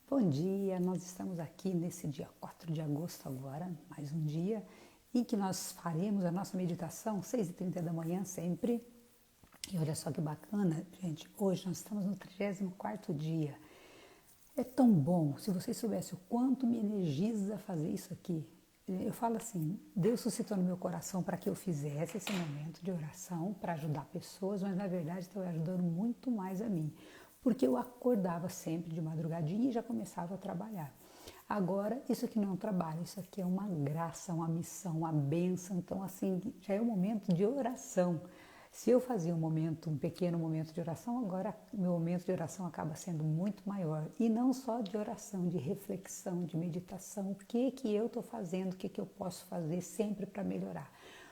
Bom dia, nós estamos aqui nesse dia 4 de agosto agora, mais um dia, em que nós faremos a nossa meditação, 6h30 da manhã sempre. E olha só que bacana, gente, hoje nós estamos no 34º dia. É tão bom, se vocês soubessem o quanto me energiza fazer isso aqui. Eu falo assim, Deus suscitou no meu coração para que eu fizesse esse momento de oração para ajudar pessoas, mas na verdade está ajudando muito mais a mim, porque eu acordava sempre de madrugadinha e já começava a trabalhar. Agora, isso aqui não é um trabalho, isso aqui é uma graça, uma missão, uma bênção, então assim, já é um momento de oração. Se eu fazia um pequeno momento de oração, agora meu momento de oração acaba sendo muito maior. E não só de oração, de reflexão, de meditação. O que eu estou fazendo, o que eu posso fazer sempre para melhorar.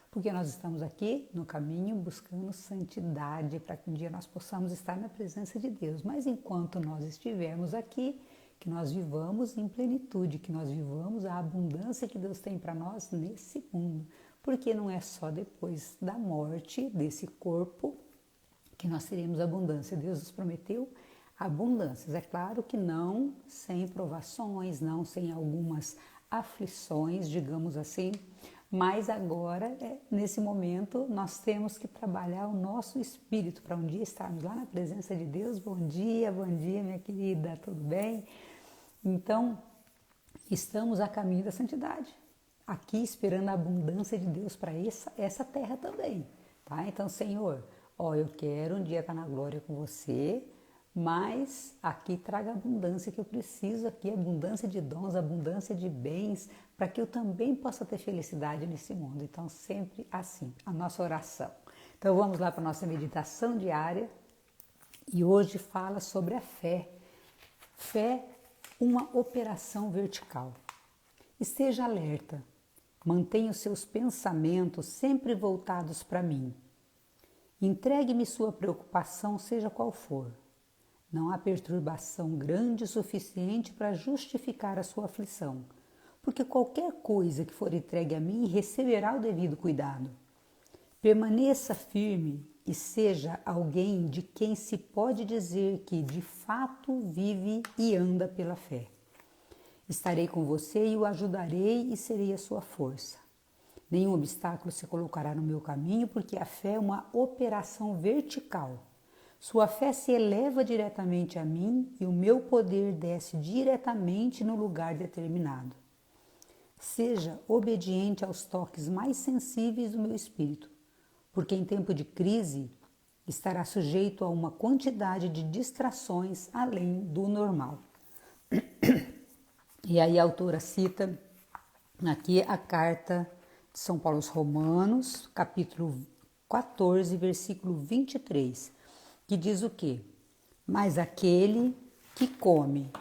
Porque nós estamos aqui no caminho buscando santidade para que um dia nós possamos estar na presença de Deus. Mas enquanto nós estivermos aqui, que nós vivamos em plenitude, que nós vivamos a abundância que Deus tem para nós nesse mundo. Porque não é só depois da morte desse corpo que nós teremos abundância. Deus nos prometeu abundâncias. É claro que não sem provações, não sem algumas aflições, digamos assim, mas agora, nesse momento, nós temos que trabalhar o nosso espírito para um dia estarmos lá na presença de Deus. Bom dia, minha querida, tudo bem? Então, estamos a caminho da santidade. Aqui esperando a abundância de Deus para essa terra também, tá? Então, Senhor, eu quero um dia estar na glória com você, mas aqui traga a abundância que eu preciso aqui, abundância de dons, abundância de bens, para que eu também possa ter felicidade nesse mundo. Então, sempre assim, a nossa oração. Então, vamos lá para a nossa meditação diária e hoje fala sobre a fé. Fé, uma operação vertical. Esteja alerta. Mantenha os seus pensamentos sempre voltados para mim. Entregue-me sua preocupação, seja qual for. Não há perturbação grande o suficiente para justificar a sua aflição, porque qualquer coisa que for entregue a mim receberá o devido cuidado. Permaneça firme e seja alguém de quem se pode dizer que de fato vive e anda pela fé. Estarei com você e o ajudarei e serei a sua força. Nenhum obstáculo se colocará no meu caminho, porque a fé é uma operação vertical. Sua fé se eleva diretamente a mim e o meu poder desce diretamente no lugar determinado. Seja obediente aos toques mais sensíveis do meu espírito, porque em tempo de crise estará sujeito a uma quantidade de distrações além do normal. E aí a autora cita aqui a carta de São Paulo aos Romanos, capítulo 14, versículo 23, que diz o quê? Mas aquele que come,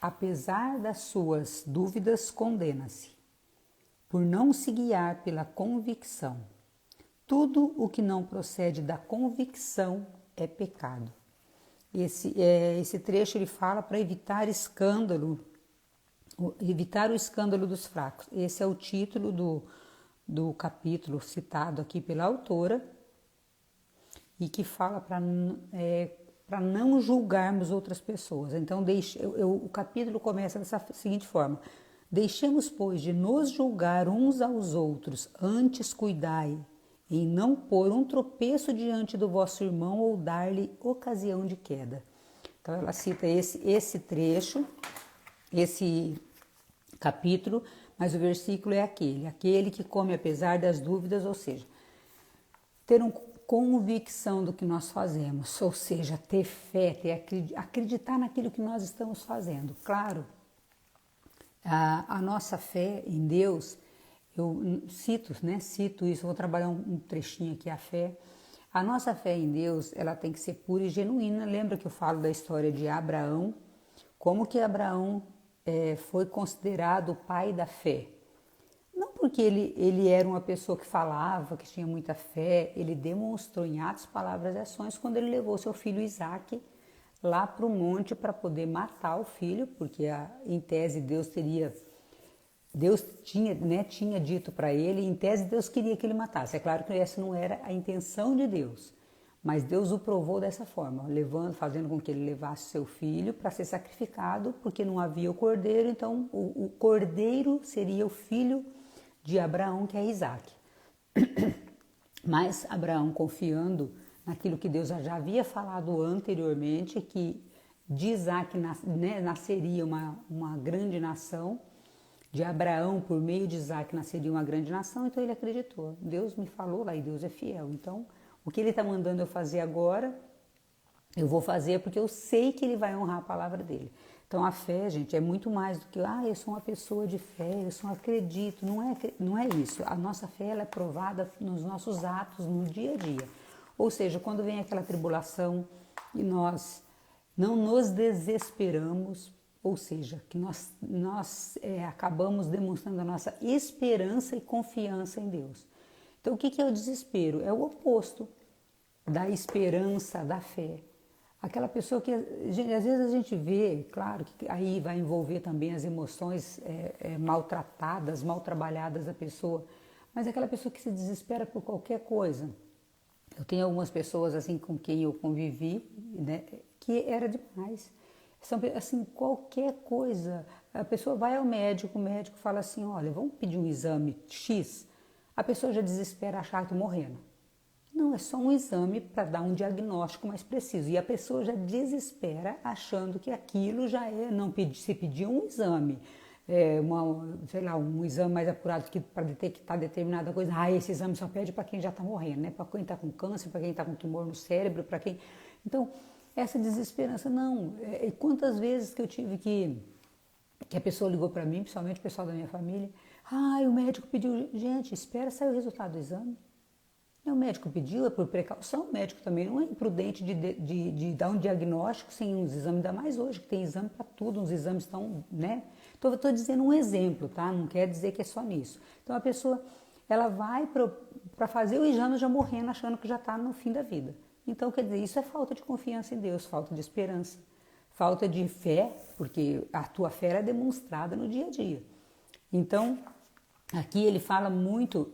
apesar das suas dúvidas, condena-se, por não se guiar pela convicção. Tudo o que não procede da convicção é pecado. Esse trecho ele fala para evitar o escândalo dos fracos. Esse é o título do capítulo citado aqui pela autora e que fala para não julgarmos outras pessoas. Então, o capítulo começa dessa seguinte forma: deixemos, pois, de nos julgar uns aos outros, antes cuidai em não pôr um tropeço diante do vosso irmão ou dar-lhe ocasião de queda. Então, ela cita esse trecho, esse capítulo, mas o versículo é aquele que come apesar das dúvidas, ou seja, ter uma convicção do que nós fazemos, ou seja, ter fé, acreditar naquilo que nós estamos fazendo. Claro, a nossa fé em Deus, eu cito isso, vou trabalhar um trechinho aqui, a fé. A nossa fé em Deus, ela tem que ser pura e genuína. Lembra que eu falo da história de Abraão? Como que Abraão foi considerado o pai da fé? Não porque ele era uma pessoa que falava, que tinha muita fé, ele demonstrou em atos, palavras e ações quando ele levou seu filho Isaque lá para o monte para poder matar o filho, porque em tese Deus tinha dito para ele, em tese Deus queria que ele matasse. É claro que essa não era a intenção de Deus, Mas Deus o provou dessa forma, fazendo com que ele levasse seu filho para ser sacrificado, porque não havia o cordeiro, então o cordeiro seria o filho de Abraão, que é Isaac. Mas Abraão, confiando naquilo que Deus já havia falado anteriormente, que de Isaac nasceria uma grande nação, de Abraão, por meio de Isaac, nasceria uma grande nação, então ele acreditou. Deus me falou lá e Deus é fiel. Então, o que ele está mandando eu fazer agora, eu vou fazer porque eu sei que ele vai honrar a palavra dele. Então, a fé, gente, é muito mais do que, eu sou uma pessoa de fé, eu só acredito. Não é isso. A nossa fé ela é provada nos nossos atos, no dia a dia. Ou seja, quando vem aquela tribulação e nós não nos desesperamos, ou seja, que nós acabamos demonstrando a nossa esperança e confiança em Deus. Então, o que é o desespero? É o oposto da esperança, da fé. Aquela pessoa que, às vezes a gente vê, claro, que aí vai envolver também as emoções maltratadas, mal trabalhadas da pessoa, mas aquela pessoa que se desespera por qualquer coisa. Eu tenho algumas pessoas assim com quem eu convivi, né, que era demais. São, assim, qualquer coisa, a pessoa vai ao médico, o médico fala assim, olha, vamos pedir um exame X, a pessoa já desespera, achar que está morrendo. Não, é só um exame para dar um diagnóstico mais preciso. E a pessoa já desespera achando que aquilo já é, não se pedir um exame, um exame mais apurado para detectar determinada coisa. Esse exame só pede para quem já está morrendo, né? Para quem está com câncer, para quem está com tumor no cérebro, para quem... Então, essa desesperança, não. Quantas vezes que eu tive que a pessoa ligou para mim, principalmente o pessoal da minha família, o médico pediu, gente, espera sair o resultado do exame. O médico pediu, é por precaução, o médico também não é imprudente de dar um diagnóstico sem uns exames, ainda mais hoje, que tem exame para tudo, uns exames estão, né? Então, eu estou dizendo um exemplo, tá? Não quer dizer que é só nisso. Então, a pessoa, ela vai para fazer o exame já morrendo, achando que já está no fim da vida. Então, quer dizer, isso é falta de confiança em Deus, falta de esperança, falta de fé, porque a tua fé é demonstrada no dia a dia. Então, aqui ele fala muito,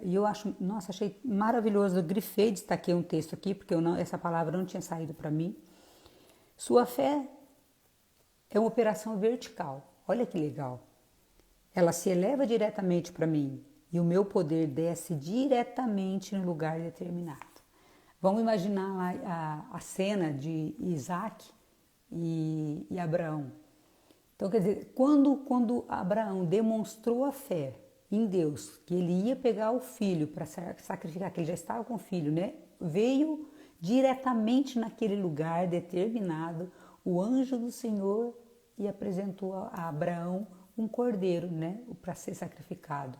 e eu acho, nossa, achei maravilhoso, eu grifei, destaquei um texto aqui, porque essa palavra não tinha saído para mim. Sua fé é uma operação vertical, olha que legal. Ela se eleva diretamente para mim e o meu poder desce diretamente no lugar determinado. Vamos imaginar lá a cena de Isaac e Abraão. Então, quer dizer, quando Abraão demonstrou a fé em Deus, que ele ia pegar o filho para sacrificar, que ele já estava com o filho, né? Veio diretamente naquele lugar determinado o anjo do Senhor e apresentou a Abraão um cordeiro, né? Para ser sacrificado.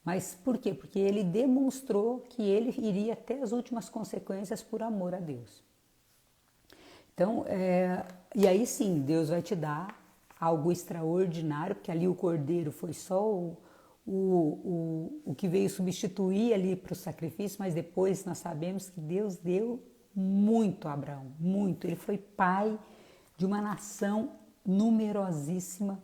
Mas por quê? Porque ele demonstrou que ele iria até as últimas consequências por amor a Deus. Então, e aí sim, Deus vai te dar algo extraordinário, porque ali o cordeiro foi só o que veio substituir ali para o sacrifício, mas depois nós sabemos que Deus deu muito a Abraão, muito. Ele foi pai de uma nação numerosíssima.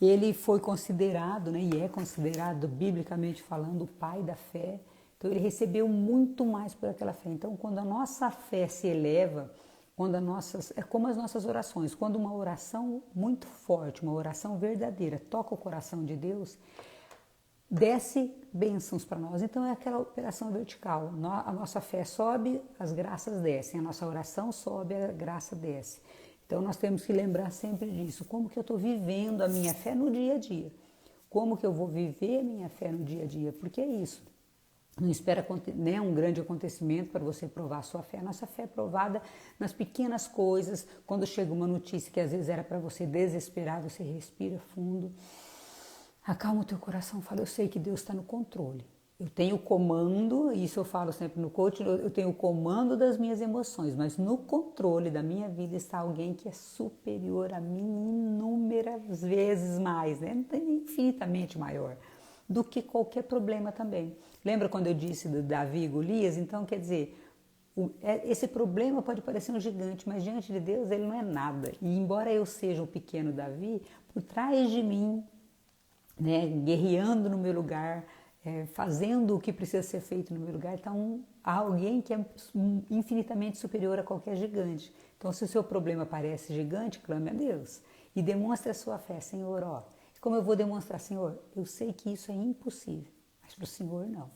Ele foi considerado, né, e é considerado, biblicamente falando, o pai da fé. Então, ele recebeu muito mais por aquela fé. Então, quando a nossa fé se eleva, é como as nossas orações, quando uma oração muito forte, uma oração verdadeira, toca o coração de Deus, desce bênçãos para nós. Então, é aquela operação vertical. A nossa fé sobe, as graças descem. A nossa oração sobe, a graça desce. Então, nós temos que lembrar sempre disso. Como que eu estou vivendo a minha fé no dia a dia? Como que eu vou viver a minha fé no dia a dia? Porque é isso. Não espera, né, um grande acontecimento para você provar a sua fé. A nossa fé é provada nas pequenas coisas. Quando chega uma notícia que às vezes era para você desesperar, você respira fundo. Acalma o teu coração, fala, eu sei que Deus está no controle. Eu tenho o comando, isso eu falo sempre no coaching, eu tenho o comando das minhas emoções, mas no controle da minha vida está alguém que é superior a mim inúmeras vezes mais, né? Infinitamente maior do que qualquer problema também. Lembra quando eu disse do Davi e Golias? Então, quer dizer, esse problema pode parecer um gigante, mas diante de Deus ele não é nada. E embora eu seja o pequeno Davi, por trás de mim, né, guerreando no meu lugar, fazendo o que precisa ser feito no meu lugar, está alguém que é infinitamente superior a qualquer gigante. Então, se o seu problema parece gigante, clame a Deus e demonstre a sua fé. Senhor, ó, como eu vou demonstrar? Senhor, eu sei que isso é impossível, mas para o Senhor não.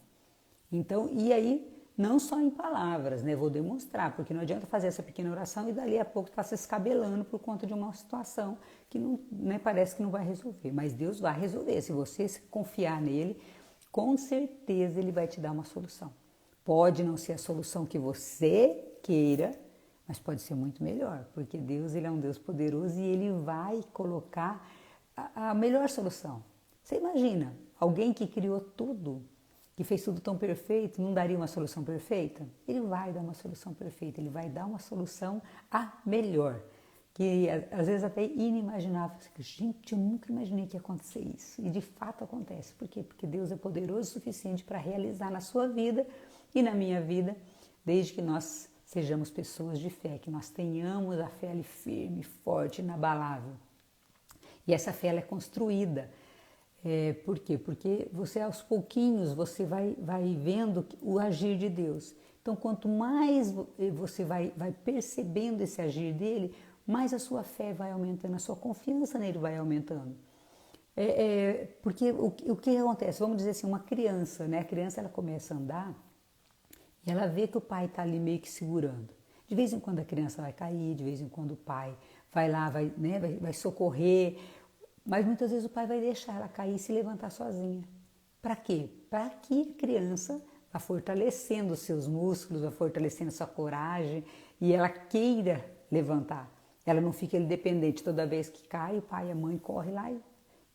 Então, e aí, não só em palavras, né? Vou demonstrar, porque não adianta fazer essa pequena oração e dali a pouco está se escabelando por conta de uma situação que não, né, parece que não vai resolver. Mas Deus vai resolver. Se você confiar nele, com certeza ele vai te dar uma solução. Pode não ser a solução que você queira, mas pode ser muito melhor, porque Deus, ele é um Deus poderoso e ele vai colocar a melhor solução. Você imagina, alguém que criou tudo, que fez tudo tão perfeito, não daria uma solução perfeita? Ele vai dar uma solução perfeita, ele vai dar uma solução a melhor, que às vezes até inimaginável. Gente, eu nunca imaginei que ia acontecer isso, e de fato acontece. Por quê? Porque Deus é poderoso o suficiente para realizar na sua vida e na minha vida, desde que nós sejamos pessoas de fé, que nós tenhamos a fé ali firme, forte, inabalável. E essa fé ela é construída. Por quê? Porque você aos pouquinhos você vai vendo o agir de Deus. Então quanto mais você vai percebendo esse agir dele, mais a sua fé vai aumentando, a sua confiança nele vai aumentando. Porque o que acontece? Vamos dizer assim, uma criança, né? A criança ela começa a andar e ela vê que o pai está ali meio que segurando. De vez em quando a criança vai cair, de vez em quando o pai vai lá, vai socorrer, mas muitas vezes o pai vai deixar ela cair e se levantar sozinha. Para quê? Para que a criança vá fortalecendo os seus músculos, vá fortalecendo a sua coragem e ela queira levantar. Ela não fica dependente toda vez que cai, o pai e a mãe correm lá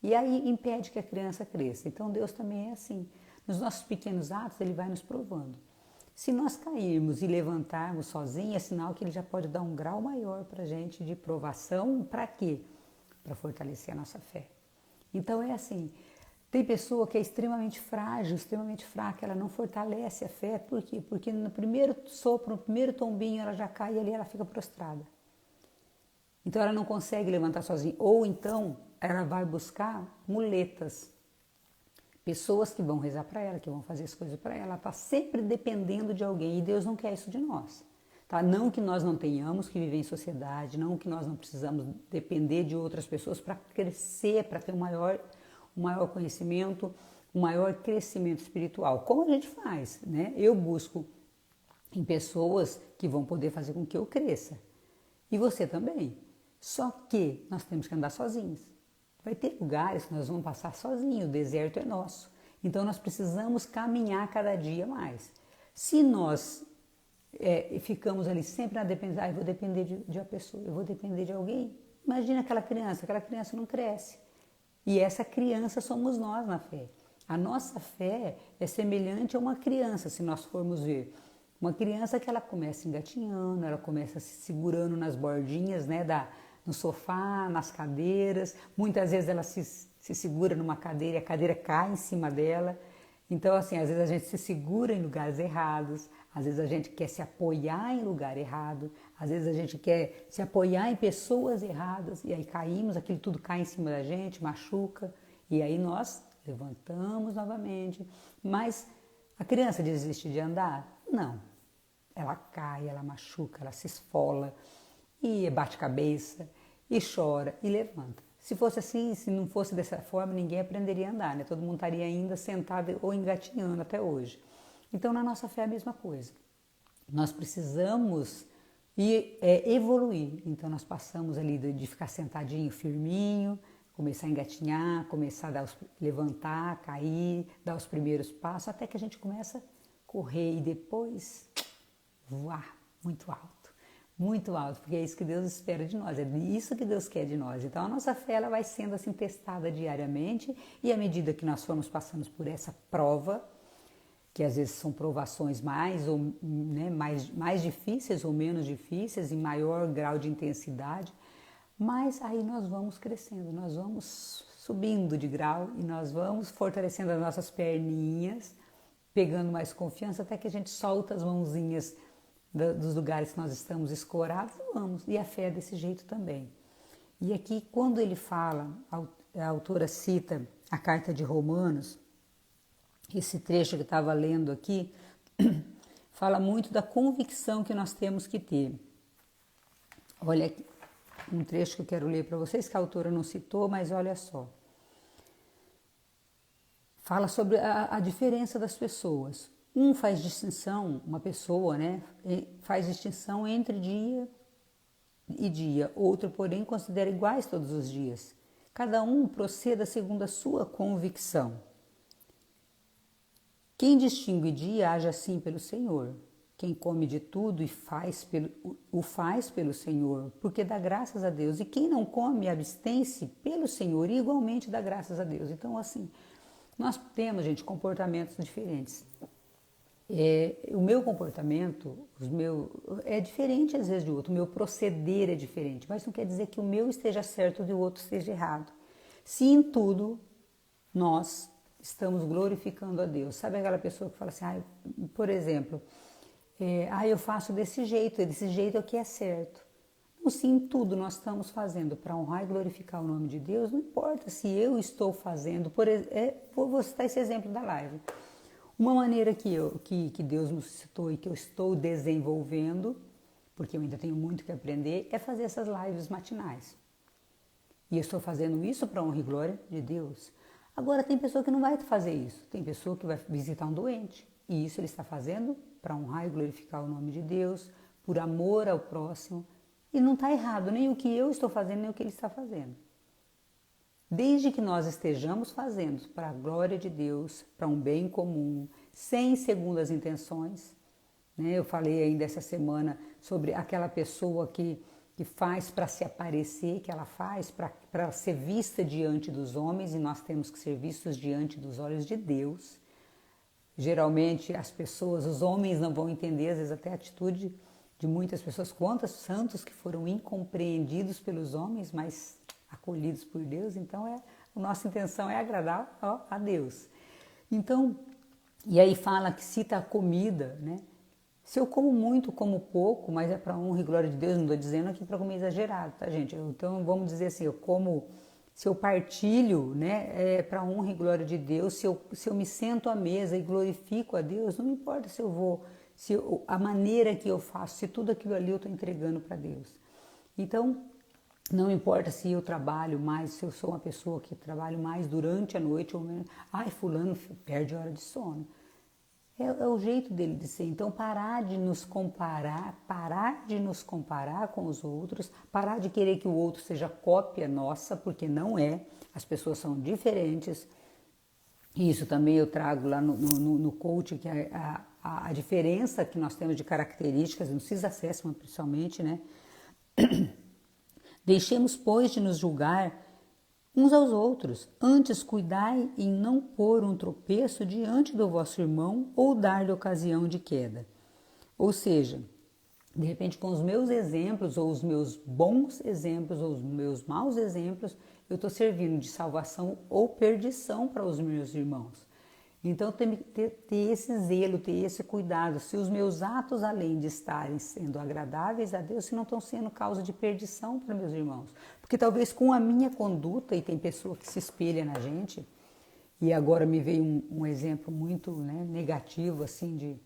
e aí impede que a criança cresça. Então Deus também é assim. Nos nossos pequenos atos ele vai nos provando. Se nós cairmos e levantarmos sozinhos, é sinal que ele já pode dar um grau maior para a gente de provação. Para quê? Para fortalecer a nossa fé. Então é assim, tem pessoa que é extremamente frágil, extremamente fraca, ela não fortalece a fé. Por quê? Porque no primeiro sopro, no primeiro tombinho, ela já cai e ali ela fica prostrada. Então ela não consegue levantar sozinha. Ou então ela vai buscar muletas. Pessoas que vão rezar para ela, que vão fazer as coisas para ela. Ela está sempre dependendo de alguém e Deus não quer isso de nós. Tá? Não que nós não tenhamos que viver em sociedade, não que nós não precisamos depender de outras pessoas para crescer, para ter um maior conhecimento, um maior crescimento espiritual. Como a gente faz, né? Eu busco em pessoas que vão poder fazer com que eu cresça. E você também. Só que nós temos que andar sozinhos. Vai ter lugares que nós vamos passar sozinhos, o deserto é nosso. Então nós precisamos caminhar cada dia mais. Se nós ficamos ali sempre na dependência, eu vou depender de uma pessoa, eu vou depender de alguém. Imagina aquela criança não cresce. E essa criança somos nós na fé. A nossa fé é semelhante a uma criança, se nós formos ver. Uma criança que ela começa engatinhando, ela começa se segurando nas bordinhas, né, no sofá, nas cadeiras. Muitas vezes ela se segura numa cadeira e a cadeira cai em cima dela. Então, assim, às vezes a gente se segura em lugares errados, às vezes a gente quer se apoiar em lugar errado, às vezes a gente quer se apoiar em pessoas erradas e aí caímos, aquilo tudo cai em cima da gente, machuca e aí nós levantamos novamente. Mas a criança desiste de andar? Não. Ela cai, ela machuca, ela se esfola e bate cabeça e chora e levanta. Se fosse assim, se não fosse dessa forma, ninguém aprenderia a andar, né? Todo mundo estaria ainda sentado ou engatinhando até hoje. Então, na nossa fé é a mesma coisa. Nós precisamos evoluir. Então, nós passamos ali de ficar sentadinho, firminho, começar a engatinhar, começar a levantar, cair, dar os primeiros passos, até que a gente começa a correr e depois voar muito alto. Muito alto, porque é isso que Deus espera de nós, é isso que Deus quer de nós. Então a nossa fé ela vai sendo assim testada diariamente e à medida que nós formos passando por essa prova, que às vezes são provações mais difíceis ou menos difíceis, em maior grau de intensidade, mas aí nós vamos crescendo, nós vamos subindo de grau e nós vamos fortalecendo as nossas perninhas, pegando mais confiança até que a gente solta as mãozinhas dos lugares que nós estamos escorados, vamos. E a fé é desse jeito também. E aqui, quando ele fala, a autora cita a carta de Romanos, esse trecho que eu estava lendo aqui fala muito da convicção que nós temos que ter. Olha aqui, um trecho que eu quero ler para vocês, que a autora não citou, mas olha só. Fala sobre a diferença das pessoas. Um faz distinção, uma pessoa, né, faz distinção entre dia e dia. Outro, porém, considera iguais todos os dias. Cada um proceda segundo a sua convicção. Quem distingue dia, age assim pelo Senhor. Quem come de tudo e o faz pelo Senhor, porque dá graças a Deus. E quem não come, abstém-se pelo Senhor e igualmente dá graças a Deus. Então, assim, nós temos, gente, comportamentos diferentes. O meu comportamento, é diferente às vezes do outro, o meu proceder é diferente, mas não quer dizer que o meu esteja certo e o outro esteja errado. Se em tudo nós estamos glorificando a Deus. Sabe aquela pessoa que fala assim, por exemplo, eu faço desse jeito é o que é certo. Então, se em tudo nós estamos fazendo para honrar e glorificar o nome de Deus, não importa se eu estou fazendo, vou citar esse exemplo da live. Uma maneira que Deus nos citou e que eu estou desenvolvendo, porque eu ainda tenho muito que aprender, é fazer essas lives matinais. E eu estou fazendo isso para honra e glória de Deus. Agora, tem pessoa que não vai fazer isso. Tem pessoa que vai visitar um doente. E isso ele está fazendo para honrar e glorificar o nome de Deus, por amor ao próximo. E não está errado nem o que eu estou fazendo, nem o que ele está fazendo. Desde que nós estejamos fazendo para a glória de Deus, para um bem comum, sem segundas intenções, né? Eu falei ainda essa semana sobre aquela pessoa que faz para se aparecer, que ela faz para ser vista diante dos homens, e nós temos que ser vistos diante dos olhos de Deus. Geralmente as pessoas, os homens não vão entender, às vezes até a atitude de muitas pessoas, quantos santos que foram incompreendidos pelos homens, mas acolhidos por Deus. Então a nossa intenção é agradar a Deus. Então, e aí fala que cita a comida, né? Se eu como muito, como pouco, mas é para honra e glória de Deus, não estou dizendo aqui para comer exagerado, tá, gente? Então vamos dizer assim, se eu partilho, né, é para honra e glória de Deus, se eu me sento à mesa e glorifico a Deus, não me importa a maneira que eu faço, se tudo aquilo ali eu estou entregando para Deus. Então, não importa se eu trabalho mais, se eu sou uma pessoa que trabalho mais durante a noite, ou menos, fulano perde hora de sono. É o jeito dele de ser. Então, parar de nos comparar com os outros, parar de querer que o outro seja cópia nossa, porque não é. As pessoas são diferentes. E isso também eu trago lá no coach, que é a diferença que nós temos de características, no CIS Assessment principalmente, né? Deixemos, pois, de nos julgar uns aos outros. Antes, cuidai em não pôr um tropeço diante do vosso irmão ou dar-lhe ocasião de queda. Ou seja, de repente, com os meus exemplos, ou os meus bons exemplos, ou os meus maus exemplos, eu estou servindo de salvação ou perdição para os meus irmãos. Então, tem que ter esse zelo, ter esse cuidado. Se os meus atos, além de estarem sendo agradáveis a Deus, se não estão sendo causa de perdição para meus irmãos. Porque talvez com a minha conduta, e tem pessoa que se espelha na gente, e agora me veio um exemplo muito, né, negativo, assim, de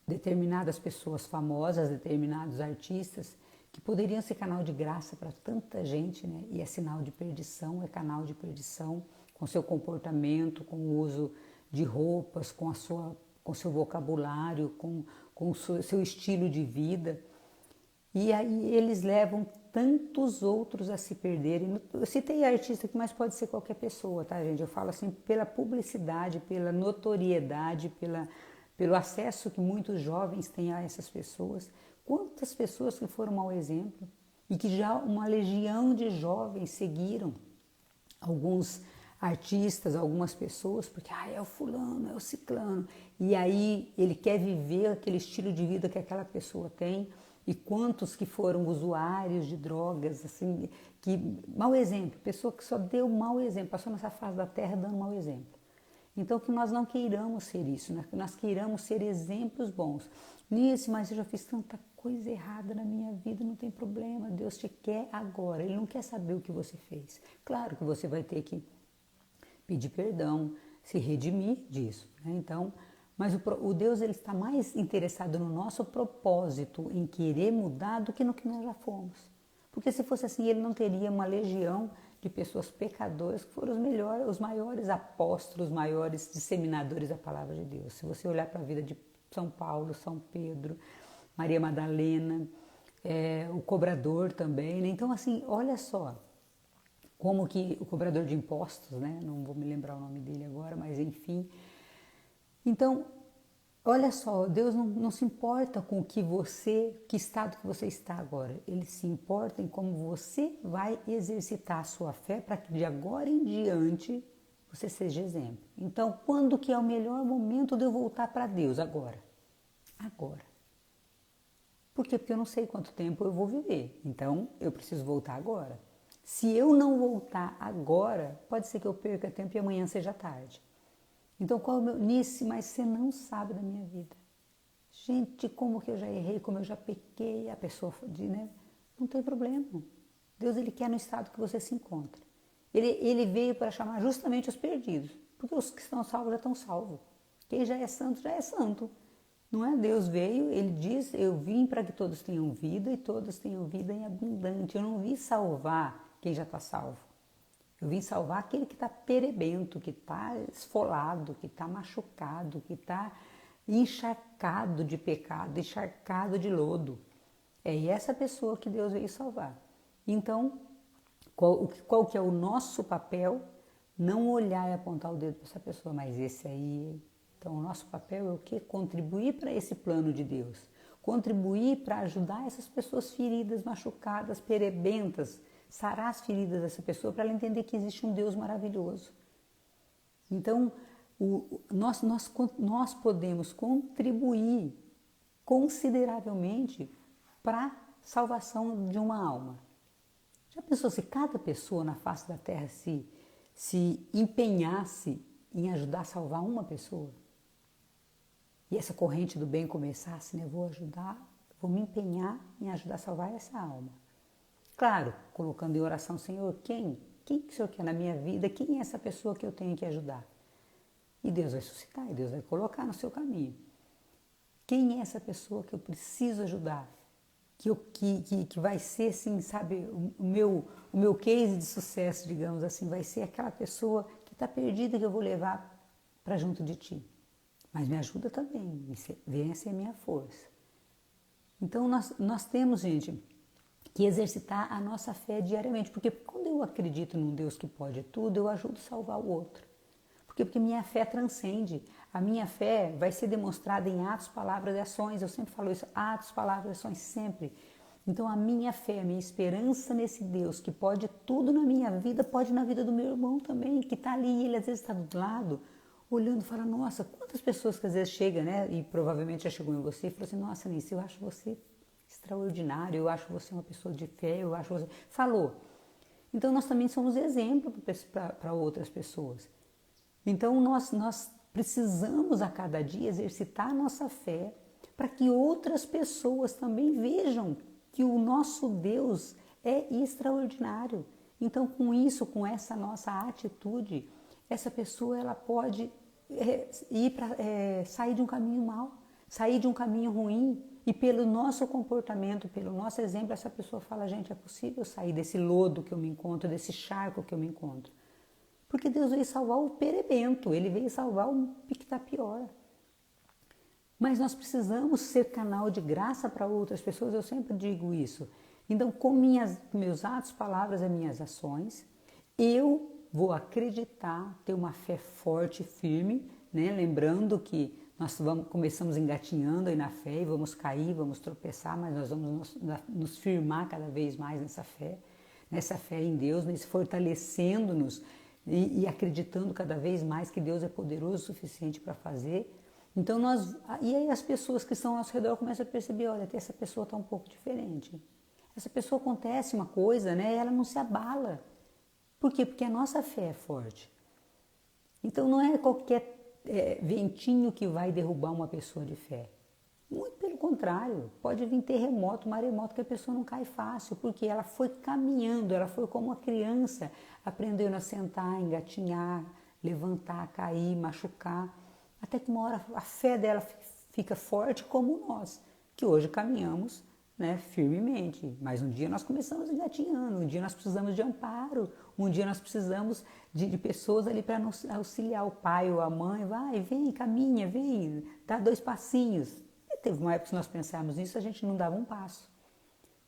determinadas pessoas famosas, determinados artistas, que poderiam ser canal de graça para tanta gente, né? E é sinal de perdição, é canal de perdição, com seu comportamento, com o uso de roupas, com seu vocabulário, com o seu estilo de vida. E aí eles levam tantos outros a se perderem. Eu citei artista aqui, mas pode ser qualquer pessoa, tá, gente? Eu falo assim pela publicidade, pela notoriedade, pelo acesso que muitos jovens têm a essas pessoas. Quantas pessoas que foram mau exemplo e que já uma legião de jovens seguiram alguns artistas, algumas pessoas, porque é o fulano, é o ciclano. E aí ele quer viver aquele estilo de vida que aquela pessoa tem. E quantos que foram usuários de drogas, assim, que mau exemplo, pessoa que só deu mau exemplo, passou nessa fase da terra dando mau exemplo. Então que nós não queiramos ser isso, né? Que nós queiramos ser exemplos bons. Nisso, mas eu já fiz tanta coisa errada na minha vida, não tem problema, Deus te quer agora, Ele não quer saber o que você fez. Claro que você vai ter que pedir perdão, se redimir disso, né? Então, mas o Deus ele está mais interessado no nosso propósito em querer mudar do que no que nós já fomos. Porque se fosse assim, ele não teria uma legião de pessoas pecadoras que foram os maiores apóstolos, os maiores disseminadores da palavra de Deus. Se você olhar para a vida de São Paulo, São Pedro, Maria Madalena, o cobrador também, né? Então, assim, olha só como que o cobrador de impostos, né? Não vou me lembrar o nome dele agora, mas enfim. Então, olha só, Deus não se importa com que estado que você está agora. Ele se importa em como você vai exercitar a sua fé para que de agora em diante você seja exemplo. Então, quando que é o melhor momento de eu voltar para Deus? Agora. Agora. Por quê? Porque eu não sei quanto tempo eu vou viver. Então, eu preciso voltar agora. Se eu não voltar agora, pode ser que eu perca tempo e amanhã seja tarde. Então, qual é o meu... Nice, mas você não sabe da minha vida. Gente, como que eu já errei, como eu já pequei. A pessoa diz, né? Não tem problema. Deus, ele quer no estado que você se encontra. Ele veio para chamar justamente os perdidos. Porque os que estão salvos já estão salvos. Quem já é santo. Não é? Deus veio, ele diz, eu vim para que todos tenham vida e todos tenham vida em abundante. Eu não vim salvar quem já está salvo. Eu vim salvar aquele que está perebento, que está esfolado, que está machucado, que está encharcado de pecado, encharcado de lodo. É essa pessoa que Deus veio salvar. Então, qual que é o nosso papel? Não olhar e apontar o dedo para essa pessoa, mas esse aí... Então, o nosso papel é o quê? Contribuir para esse plano de Deus. Contribuir para ajudar essas pessoas feridas, machucadas, perebentas, sarar as feridas dessa pessoa para ela entender que existe um Deus maravilhoso. Então, nós podemos contribuir consideravelmente para a salvação de uma alma. Já pensou se cada pessoa na face da terra se empenhasse em ajudar a salvar uma pessoa? E essa corrente do bem começasse, né? Vou me empenhar em ajudar a salvar essa alma. Claro, colocando em oração, Senhor, quem que o Senhor quer na minha vida? Quem é essa pessoa que eu tenho que ajudar? E Deus vai suscitar, e Deus vai colocar no seu caminho. Quem é essa pessoa que eu preciso ajudar? Que vai ser, assim, sabe, o meu case de sucesso, digamos assim, vai ser aquela pessoa que está perdida que eu vou levar para junto de ti. Mas me ajuda também, venha ser minha força. Então, nós temos, gente, que exercitar a nossa fé diariamente. Porque quando eu acredito num Deus que pode tudo, eu ajudo a salvar o outro. Porque minha fé transcende. A minha fé vai ser demonstrada em atos, palavras e ações. Eu sempre falo isso, atos, palavras e ações, sempre. Então, a minha fé, a minha esperança nesse Deus que pode tudo na minha vida, pode na vida do meu irmão também, que está ali, ele às vezes está do lado, olhando e fala, nossa, quantas pessoas que às vezes chegam, né? E provavelmente já chegou em você e falou assim, nossa, Nice, eu acho você extraordinário, eu acho você uma pessoa de fé, eu acho você... Falou. Então, nós também somos exemplo para outras pessoas. Então, nós precisamos a cada dia exercitar a nossa fé para que outras pessoas também vejam que o nosso Deus é extraordinário. Então, com isso, com essa nossa atitude, essa pessoa ela pode sair de um caminho mau, sair de um caminho ruim, e pelo nosso comportamento, pelo nosso exemplo, essa pessoa fala, gente, é possível sair desse lodo que eu me encontro, desse charco que eu me encontro. Porque Deus veio salvar o perebento, ele veio salvar o que está pior. Mas nós precisamos ser canal de graça para outras pessoas, eu sempre digo isso. Então, com meus atos, palavras e minhas ações, eu vou acreditar, ter uma fé forte e firme, né? Lembrando que nós começamos engatinhando aí na fé e vamos cair, vamos tropeçar, mas nós vamos nos firmar cada vez mais nessa fé em Deus, nesse fortalecendo-nos e acreditando cada vez mais que Deus é poderoso o suficiente para fazer. Então e aí as pessoas que estão ao nosso redor começam a perceber, olha, essa pessoa está um pouco diferente. Essa pessoa acontece uma coisa, né? Ela não se abala. Por quê? Porque a nossa fé é forte. Então não é qualquer ventinho que vai derrubar uma pessoa de fé. Muito pelo contrário, pode vir terremoto, maremoto, que a pessoa não cai fácil, porque ela foi caminhando, ela foi como uma criança, aprendendo a sentar, engatinhar, levantar, cair, machucar, até que uma hora a fé dela fica forte como nós, que hoje caminhamos, né, firmemente. Mas um dia nós começamos engatinhando, um dia nós precisamos de amparo, um dia nós precisamos de pessoas ali para nos auxiliar, o pai ou a mãe, vai, vem, caminha, vem, dá 2 passinhos. E teve uma época que nós pensávamos nisso, a gente não dava um passo.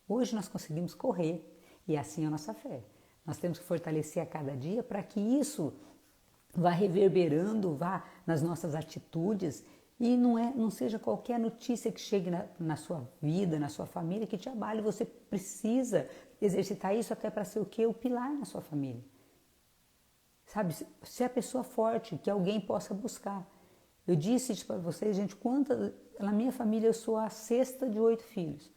Hoje nós conseguimos correr, e assim é a nossa fé. Nós temos que fortalecer a cada dia para que isso vá reverberando, vá nas nossas atitudes, e não seja qualquer notícia que chegue na sua vida, na sua família, que te abale. Você precisa exercitar isso até para ser o quê? O pilar na sua família. Sabe, ser a pessoa forte que alguém possa buscar. Eu disse para vocês, gente, na minha família eu sou a 6ª de 8 filhos.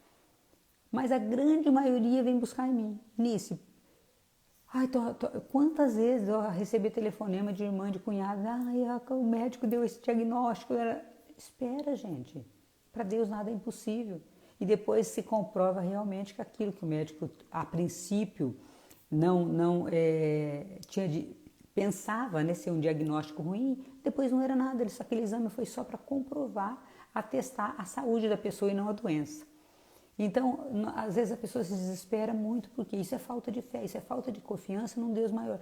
Mas a grande maioria vem buscar em mim. Nisso, quantas vezes eu recebi telefonema de irmã, de cunhada, o médico deu esse diagnóstico. Espera, gente, para Deus nada é impossível. E depois se comprova realmente que aquilo que o médico, a princípio, pensava, né, ser um diagnóstico ruim, depois não era nada, aquele exame foi só para comprovar, atestar a saúde da pessoa e não a doença. Então, às vezes a pessoa se desespera muito, porque isso é falta de fé, isso é falta de confiança num Deus maior.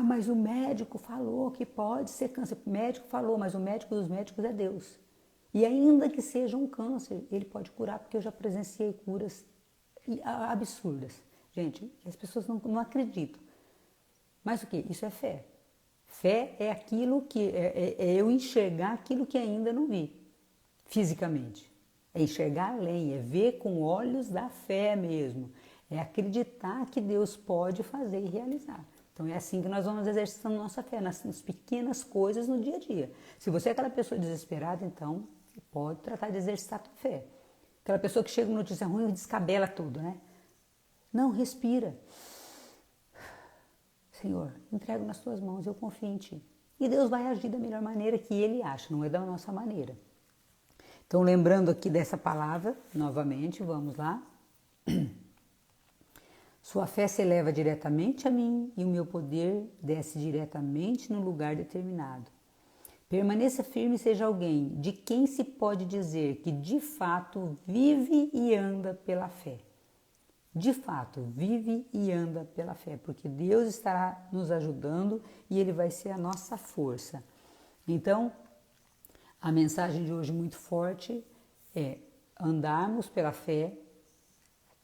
Mas o médico falou que pode ser câncer. O médico falou, mas o médico dos médicos é Deus. E ainda que seja um câncer, ele pode curar, porque eu já presenciei curas absurdas. Gente, as pessoas não acreditam. Mas o que? Isso é fé. Fé é aquilo que é eu enxergar aquilo que ainda não vi, fisicamente. É enxergar além, é ver com olhos da fé mesmo. É acreditar que Deus pode fazer e realizar. Então é assim que nós vamos exercitando nossa fé, nas pequenas coisas no dia a dia. Se você é aquela pessoa desesperada, então pode tratar de exercitar a tua fé. Aquela pessoa que chega com notícia ruim e descabela tudo, né? Não, respira. Senhor, entrego nas tuas mãos, eu confio em ti. E Deus vai agir da melhor maneira que Ele acha, não é da nossa maneira. Então, lembrando aqui dessa palavra, novamente, vamos lá. Sua fé se eleva diretamente a mim e o meu poder desce diretamente no lugar determinado. Permaneça firme e seja alguém de quem se pode dizer que de fato vive e anda pela fé. De fato, vive e anda pela fé, porque Deus estará nos ajudando e Ele vai ser a nossa força. Então, a mensagem de hoje muito forte é andarmos pela fé,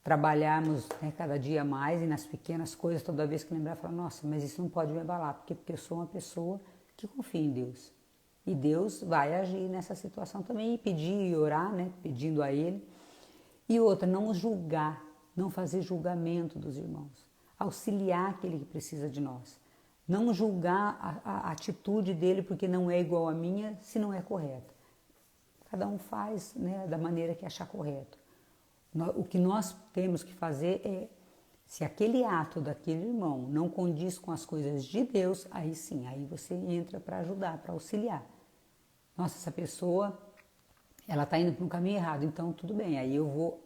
trabalharmos, né, cada dia mais e nas pequenas coisas, toda vez que lembrar, falar, nossa, mas isso não pode me abalar, porque eu sou uma pessoa que confia em Deus. E Deus vai agir nessa situação também, e pedir e orar, né, pedindo a Ele. E outra, não julgar, não fazer julgamento dos irmãos, auxiliar aquele que precisa de nós. Não julgar a atitude dele porque não é igual à minha, se não é correta. Cada um faz, né, da maneira que achar correto. O que nós temos que fazer é, se aquele ato daquele irmão não condiz com as coisas de Deus, aí sim, aí você entra para ajudar, para auxiliar. Nossa, essa pessoa, ela está indo para um caminho errado, então tudo bem, aí eu vou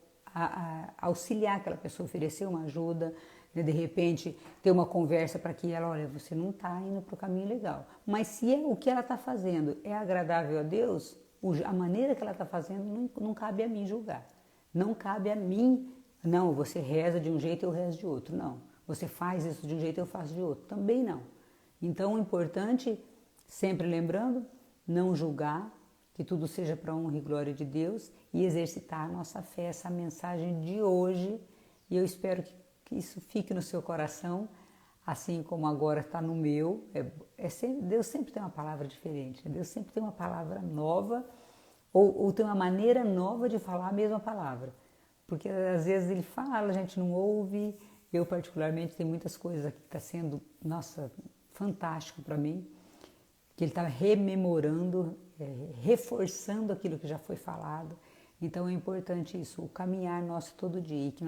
auxiliar aquela pessoa, oferecer uma ajuda, de repente ter uma conversa para que ela, olha, você não está indo para o caminho legal. Mas se o que ela está fazendo é agradável a Deus, a maneira que ela está fazendo não cabe a mim julgar. Não cabe a mim, não, você reza de um jeito, eu rezo de outro. Não, você faz isso de um jeito, eu faço de outro. Também não. Então o importante, sempre lembrando, não julgar, que tudo seja para a honra e glória de Deus e exercitar a nossa fé, essa mensagem de hoje. E eu espero que isso fique no seu coração, assim como agora está no meu. Deus sempre tem uma palavra diferente, Deus sempre tem uma palavra nova ou tem uma maneira nova de falar a mesma palavra. Porque às vezes ele fala, a gente não ouve. Eu particularmente tenho muitas coisas aqui que está sendo, nossa, fantástico para mim, que ele está rememorando, reforçando aquilo que já foi falado. Então é importante isso, o caminhar nosso todo dia, e que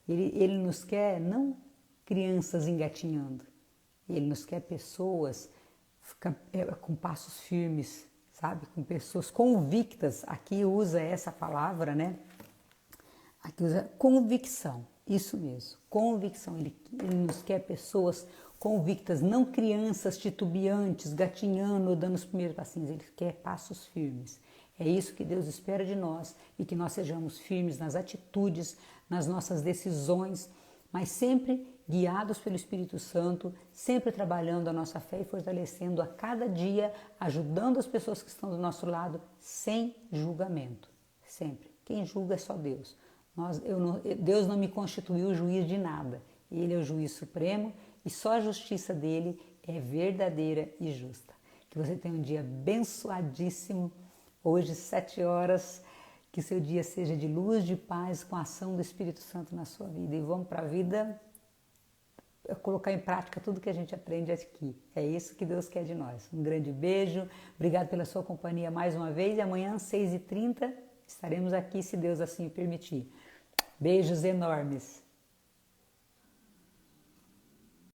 ele nos quer não crianças engatinhando, ele nos quer pessoas com passos firmes, sabe, com pessoas convictas. Aqui usa essa palavra, né? Aqui usa convicção. Isso mesmo, convicção. Ele nos quer pessoas convictas, não crianças titubeantes, gatinhando, dando os primeiros passinhos. Ele quer passos firmes. É isso que Deus espera de nós e que nós sejamos firmes nas atitudes, nas nossas decisões, mas sempre guiados pelo Espírito Santo, sempre trabalhando a nossa fé e fortalecendo a cada dia, ajudando as pessoas que estão do nosso lado, sem julgamento. Sempre. Quem julga é só Deus. Deus não me constituiu juiz de nada. Ele é o juiz supremo e só a justiça dele é verdadeira e justa. Que você tenha um dia abençoadíssimo. Hoje, 7 horas, que seu dia seja de luz, de paz, com a ação do Espírito Santo na sua vida. E vamos para a vida colocar em prática tudo que a gente aprende aqui. É isso que Deus quer de nós. Um grande beijo, obrigado pela sua companhia mais uma vez. E amanhã, 6h30, estaremos aqui, se Deus assim o permitir. Beijos enormes.